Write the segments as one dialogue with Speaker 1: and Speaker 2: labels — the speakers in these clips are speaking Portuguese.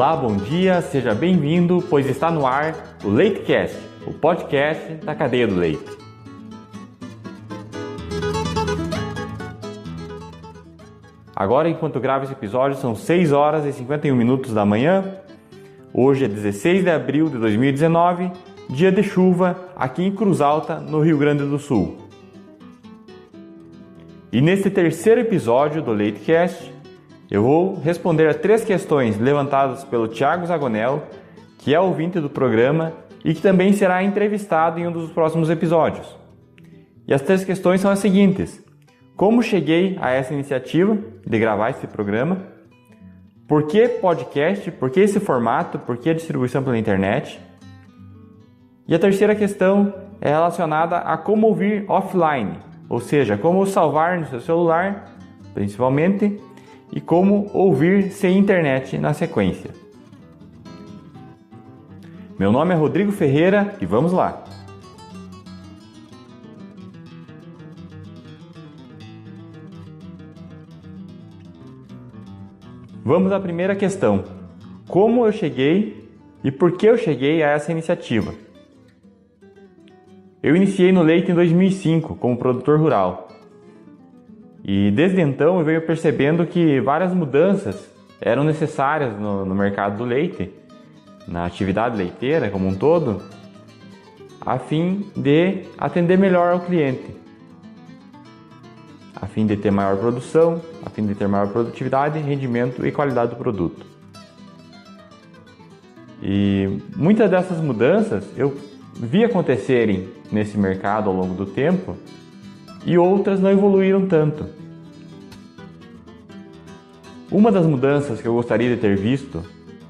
Speaker 1: Olá, bom dia, seja bem-vindo, pois está no ar o LeiteCast, o podcast da cadeia do leite. Agora, enquanto gravo esse episódio, são 6 horas e 51 minutos da manhã. Hoje é 16 de abril de 2019, dia de chuva aqui em Cruz Alta, no Rio Grande do Sul. E neste terceiro episódio do LeiteCast, eu vou responder a 3 questões levantadas pelo Thiago Zagonel, que é ouvinte do programa e que também será entrevistado em um dos próximos episódios. E as 3 questões são as seguintes: como cheguei a essa iniciativa de gravar esse programa? Por que podcast? Por que esse formato? Por que a distribuição pela internet? E a terceira questão é relacionada a como ouvir offline, ou seja, como salvar no seu celular, principalmente, e como ouvir sem internet na sequência. Meu nome é Rodrigo Ferreira e vamos lá! Vamos à primeira questão: como eu cheguei e por que eu cheguei a essa iniciativa? Eu iniciei no leite em 2005 como produtor rural. E desde então eu venho percebendo que várias mudanças eram necessárias no mercado do leite, na atividade leiteira como um todo, a fim de atender melhor ao cliente, a fim de ter maior produção, a fim de ter maior produtividade, rendimento e qualidade do produto. E muitas dessas mudanças eu vi acontecerem nesse mercado ao longo do tempo, e outras não evoluíram tanto. Uma das mudanças que eu gostaria de ter visto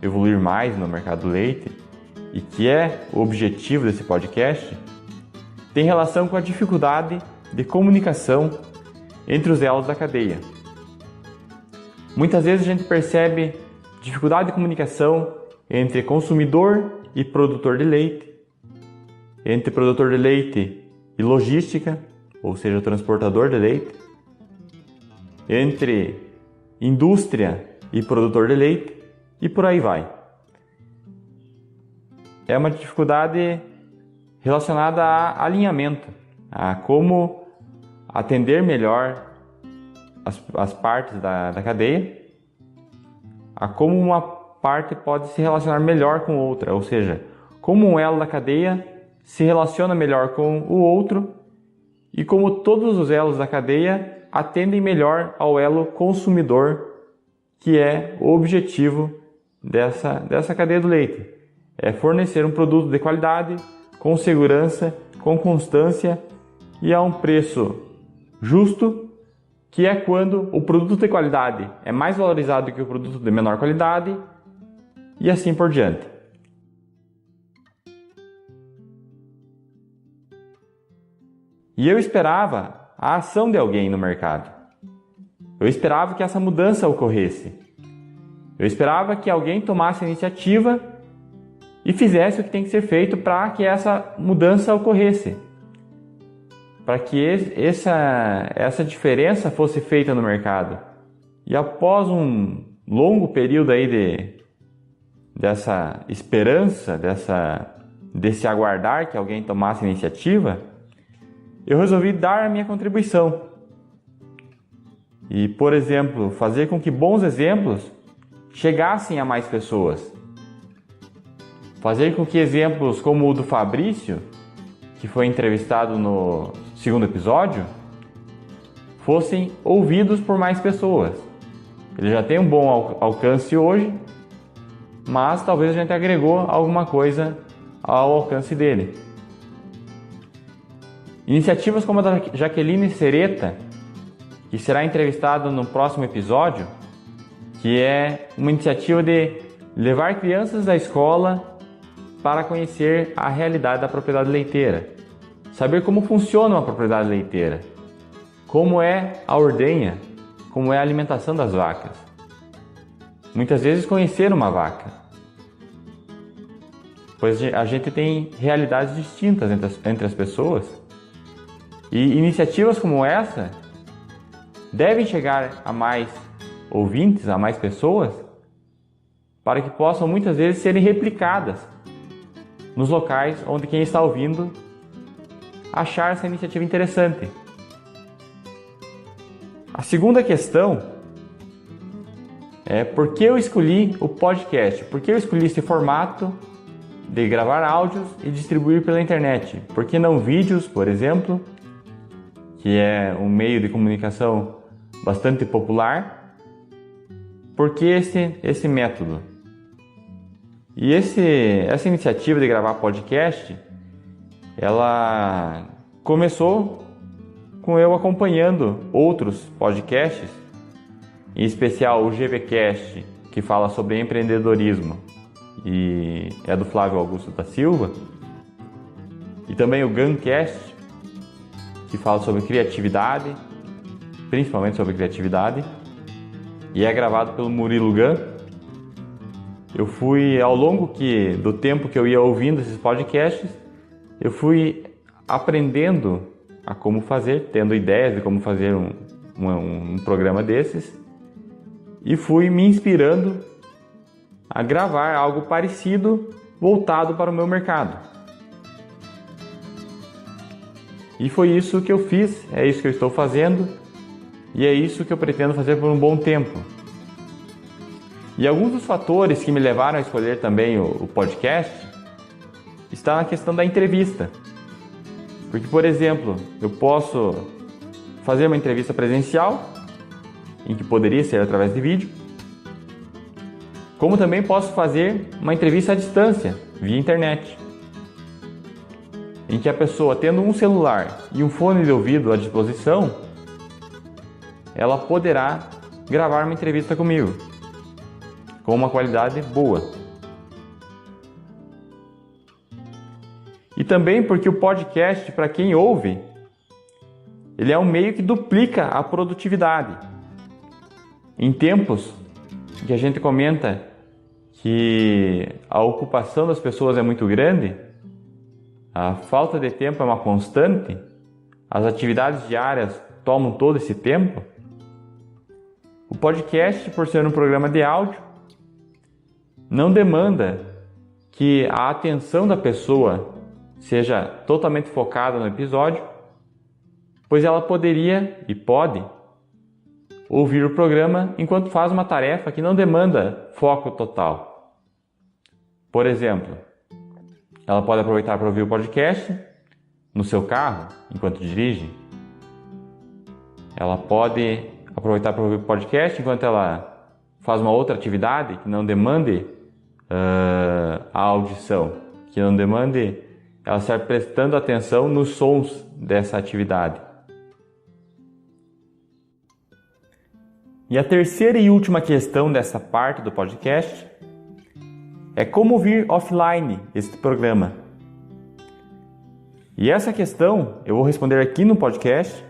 Speaker 1: evoluir mais no mercado do leite, e que é o objetivo desse podcast, tem relação com a dificuldade de comunicação entre os elos da cadeia. Muitas vezes a gente percebe dificuldade de comunicação entre consumidor e produtor de leite, entre produtor de leite e logística, ou seja, o transportador de leite, entre indústria e produtor de leite, e por aí vai. É uma dificuldade relacionada a alinhamento, a como atender melhor as partes da cadeia, a como uma parte pode se relacionar melhor com outra, ou seja, como um elo da cadeia se relaciona melhor com o outro, e como todos os elos da cadeia atendem melhor ao elo consumidor, que é o objetivo dessa cadeia do leite. É fornecer um produto de qualidade, com segurança, com constância e a um preço justo, que é quando o produto de qualidade é mais valorizado que o produto de menor qualidade, e assim por diante. E eu esperava a ação de alguém no mercado. Eu esperava que essa mudança ocorresse. Eu esperava que alguém tomasse a iniciativa e fizesse o que tem que ser feito para que essa mudança ocorresse. Para que essa diferença fosse feita no mercado. E após um longo período aí dessa esperança, desse aguardar que alguém tomasse a iniciativa, eu resolvi dar a minha contribuição. E, por exemplo, fazer com que bons exemplos chegassem a mais pessoas. Fazer com que exemplos como o do Fabrício, que foi entrevistado no segundo episódio, fossem ouvidos por mais pessoas. Ele já tem um bom alcance hoje, mas talvez a gente agregou alguma coisa ao alcance dele. Iniciativas como a da Jaqueline Sereta, que será entrevistada no próximo episódio, que é uma iniciativa de levar crianças da escola para conhecer a realidade da propriedade leiteira, saber como funciona uma propriedade leiteira, como é a ordenha, como é a alimentação das vacas. Muitas vezes conhecer uma vaca, pois a gente tem realidades distintas entre as pessoas. E iniciativas como essa devem chegar a mais ouvintes, a mais pessoas, para que possam muitas vezes serem replicadas nos locais onde quem está ouvindo achar essa iniciativa interessante. A segunda questão é por que eu escolhi o podcast? Por que eu escolhi esse formato de gravar áudios e distribuir pela internet? Por que não vídeos, por exemplo, que é um meio de comunicação bastante popular? Por que esse método? E essa iniciativa de gravar podcast, ela começou com eu acompanhando outros podcasts, em especial o GVcast, que fala sobre empreendedorismo e é do Flávio Augusto da Silva, e também o Guncast, que fala sobre criatividade, principalmente sobre criatividade, e é gravado pelo Murilo Gun. Eu fui, ao longo do tempo que eu ia ouvindo esses podcasts, eu fui aprendendo a como fazer, tendo ideias de como fazer um programa desses, e fui me inspirando a gravar algo parecido voltado para o meu mercado. E foi isso que eu fiz, é isso que eu estou fazendo e é isso que eu pretendo fazer por um bom tempo. E alguns dos fatores que me levaram a escolher também o podcast está na questão da entrevista. Porque, por exemplo, eu posso fazer uma entrevista presencial, em que poderia ser através de vídeo, como também posso fazer uma entrevista à distância, via internet, em que a pessoa, tendo um celular e um fone de ouvido à disposição, ela poderá gravar uma entrevista comigo, com uma qualidade boa. E também porque o podcast, para quem ouve, ele é um meio que duplica a produtividade. Em tempos que a gente comenta que a ocupação das pessoas é muito grande, a falta de tempo é uma constante, as atividades diárias tomam todo esse tempo, o podcast, por ser um programa de áudio, não demanda que a atenção da pessoa seja totalmente focada no episódio, pois ela poderia e pode ouvir o programa enquanto faz uma tarefa que não demanda foco total. Por exemplo, ela pode aproveitar para ouvir o podcast no seu carro, enquanto dirige. Ela pode aproveitar para ouvir o podcast enquanto ela faz uma outra atividade que não demande a audição, que não demande ela estar prestando atenção nos sons dessa atividade. E a terceira e última questão dessa parte do podcast é como ouvir offline este programa. E essa questão eu vou responder aqui no podcast,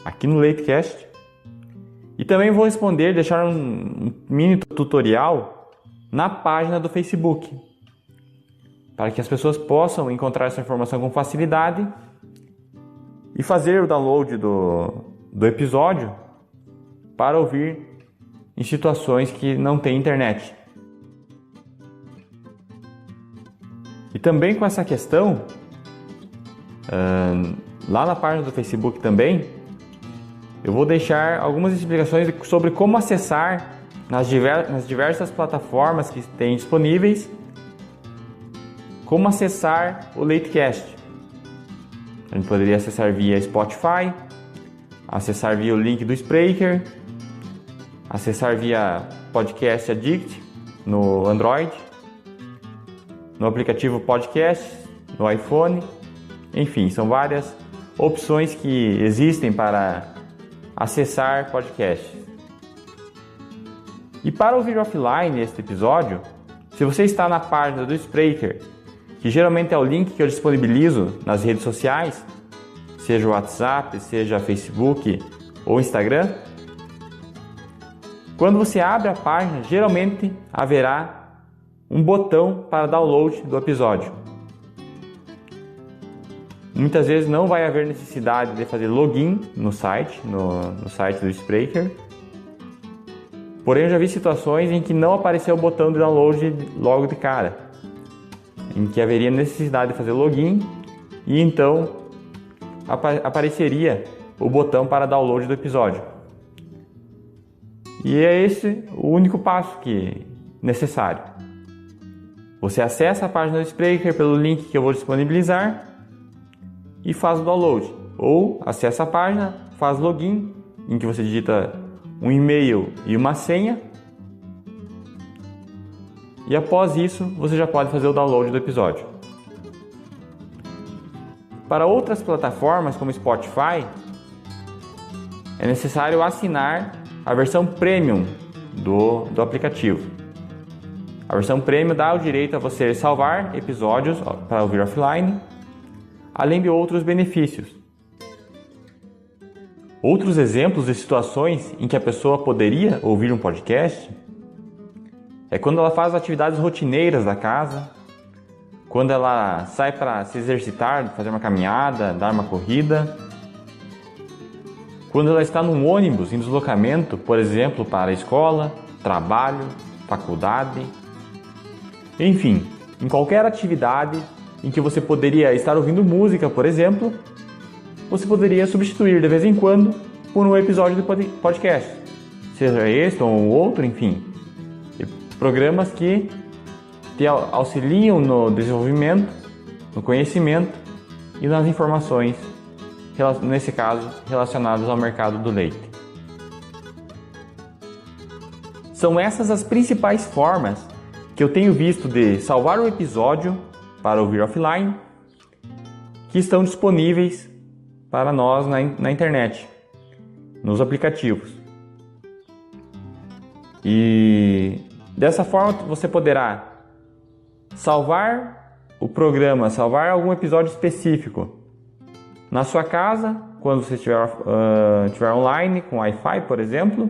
Speaker 1: aqui no Leitcast, e também vou responder, deixar um mini tutorial na página do Facebook, para que as pessoas possam encontrar essa informação com facilidade e fazer o download do episódio para ouvir em situações que não tem internet. E também com essa questão, lá na página do Facebook também, eu vou deixar algumas explicações sobre como acessar nas diversas plataformas que tem disponíveis, como acessar o Leitcast. A gente poderia acessar via Spotify, acessar via o link do Spreaker, acessar via Podcast Addict no Android, no aplicativo Podcast, no iPhone, enfim, são várias opções que existem para acessar podcasts. E para ouvir offline este episódio, se você está na página do Spreaker, que geralmente é o link que eu disponibilizo nas redes sociais, seja o WhatsApp, seja Facebook ou Instagram, quando você abre a página, geralmente haverá um botão para download do episódio. Muitas vezes não vai haver necessidade de fazer login no site, no site do Spreaker. Porém, eu já vi situações em que não apareceu o botão de download logo de cara, em que haveria necessidade de fazer login e então apareceria o botão para download do episódio. E é esse o único passo que é necessário. Você acessa a página do Spreaker pelo link que eu vou disponibilizar e faz o download. Ou acessa a página, faz login, em que você digita um e-mail e uma senha. E após isso, você já pode fazer o download do episódio. Para outras plataformas, como Spotify, é necessário assinar a versão Premium do aplicativo. A versão Premium dá o direito a você salvar episódios para ouvir offline, além de outros benefícios. Outros exemplos de situações em que a pessoa poderia ouvir um podcast é quando ela faz atividades rotineiras da casa, quando ela sai para se exercitar, fazer uma caminhada, dar uma corrida, quando ela está num ônibus em deslocamento, por exemplo, para a escola, trabalho, faculdade, enfim, em qualquer atividade em que você poderia estar ouvindo música, por exemplo, você poderia substituir de vez em quando por um episódio de podcast, seja este ou outro, enfim, programas que te auxiliam no desenvolvimento, no conhecimento e nas informações, nesse caso, relacionadas ao mercado do leite. São essas as principais formas que eu tenho visto de salvar o episódio para ouvir offline, que estão disponíveis para nós na internet, nos aplicativos. E dessa forma você poderá salvar o programa, salvar algum episódio específico na sua casa, quando você estiver online com Wi-Fi, por exemplo,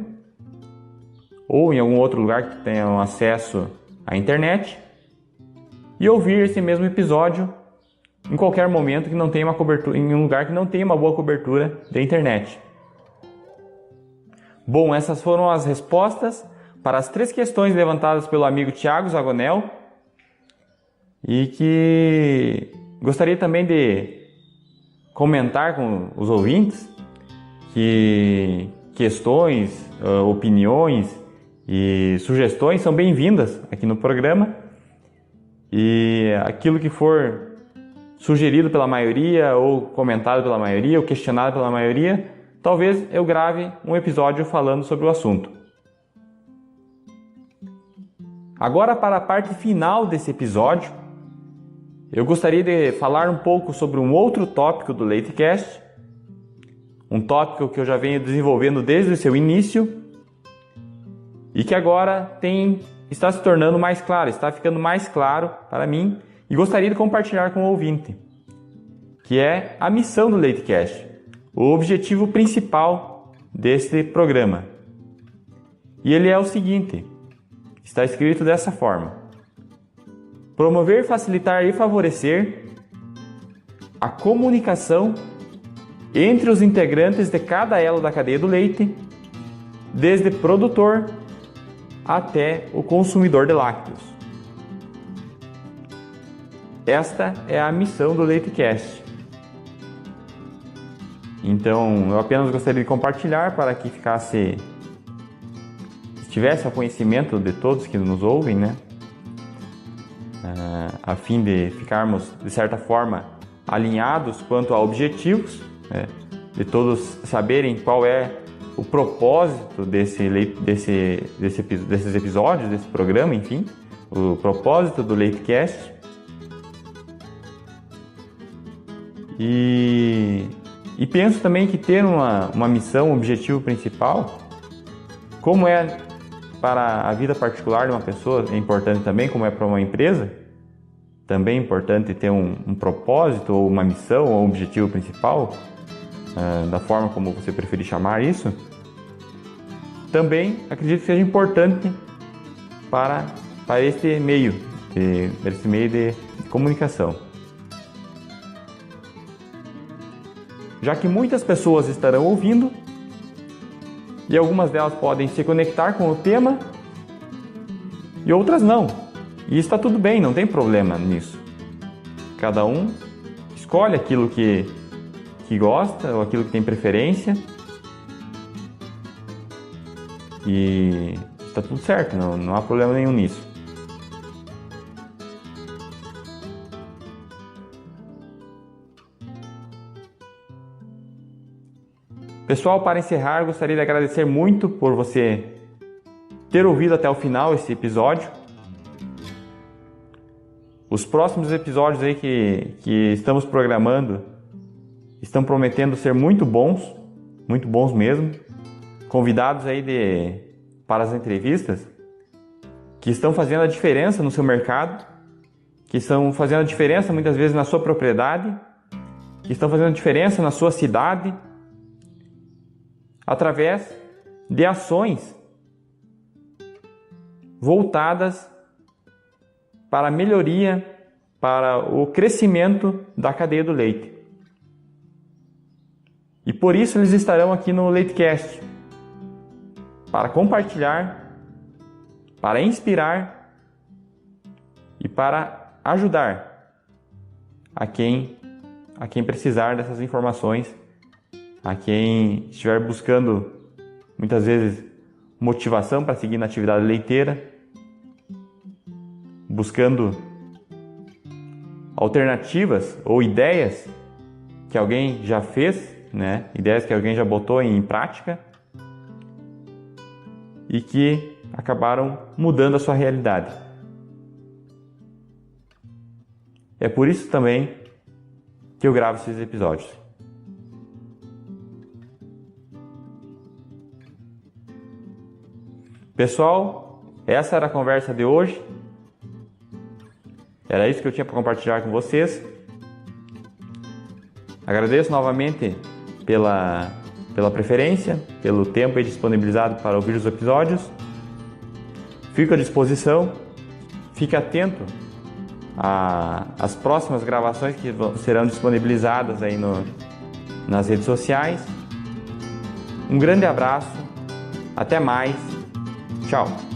Speaker 1: ou em algum outro lugar que tenha um acesso à internet, e ouvir esse mesmo episódio em qualquer momento que não tenha uma cobertura, em um lugar que não tenha uma boa cobertura da internet. Bom, essas foram as respostas para as 3 questões levantadas pelo amigo Thiago Zagonel, e que gostaria também de comentar com os ouvintes que questões, opiniões e sugestões são bem-vindas aqui no programa, e aquilo que for sugerido pela maioria ou comentado pela maioria ou questionado pela maioria, talvez eu grave um episódio falando sobre o assunto. Agora, para a parte final desse episódio, eu gostaria de falar um pouco sobre um outro tópico do LeiteCast, um tópico que eu já venho desenvolvendo desde o seu início e que agora está se tornando mais claro, está ficando mais claro para mim e gostaria de compartilhar com o ouvinte, que é a missão do LeiteCast, o objetivo principal deste programa. E ele é o seguinte, está escrito dessa forma: promover, facilitar e favorecer a comunicação entre os integrantes de cada elo da cadeia do leite, desde produtor até o consumidor de lácteos. Esta é a missão do LeiteCast. Então, eu apenas gostaria de compartilhar para que estivesse ao conhecimento de todos que nos ouvem, né? A fim de ficarmos, de certa forma, alinhados quanto a objetivos, né? De todos saberem qual é o propósito desses episódios, desse programa, enfim, o propósito do LeiteCast. E penso também que ter uma missão, um objetivo principal, como é para a vida particular de uma pessoa, é importante também, como é para uma empresa, também é importante ter um propósito, ou uma missão, ou um objetivo principal, da forma como você preferir chamar isso. Também acredito que seja importante para este meio de comunicação. Já que muitas pessoas estarão ouvindo, e algumas delas podem se conectar com o tema e outras não. E está tudo bem, não tem problema nisso. Cada um escolhe aquilo que gosta ou aquilo que tem preferência e está tudo certo, não há problema nenhum nisso. Pessoal, para encerrar, gostaria de agradecer muito por você ter ouvido até o final esse episódio. Os próximos episódios aí que estamos programando estão prometendo ser muito bons mesmo. Convidados aí para as entrevistas que estão fazendo a diferença no seu mercado, que estão fazendo a diferença muitas vezes na sua propriedade, que estão fazendo a diferença na sua cidade, através de ações voltadas para a melhoria, para o crescimento da cadeia do leite. E por isso eles estarão aqui no LeiteCast, para compartilhar, para inspirar e para ajudar a quem precisar dessas informações, a quem estiver buscando muitas vezes motivação para seguir na atividade leiteira, buscando alternativas ou ideias que alguém já fez, né? Ideias que alguém já botou em prática e que acabaram mudando a sua realidade. É por isso também que eu gravo esses episódios. Pessoal, essa era a conversa de hoje. Era isso que eu tinha para compartilhar com vocês. Agradeço novamente pela preferência, pelo tempo aí disponibilizado para ouvir os episódios. Fico à disposição. Fique atento às próximas gravações que serão disponibilizadas aí nas redes sociais. Um grande abraço. Até mais. Tchau.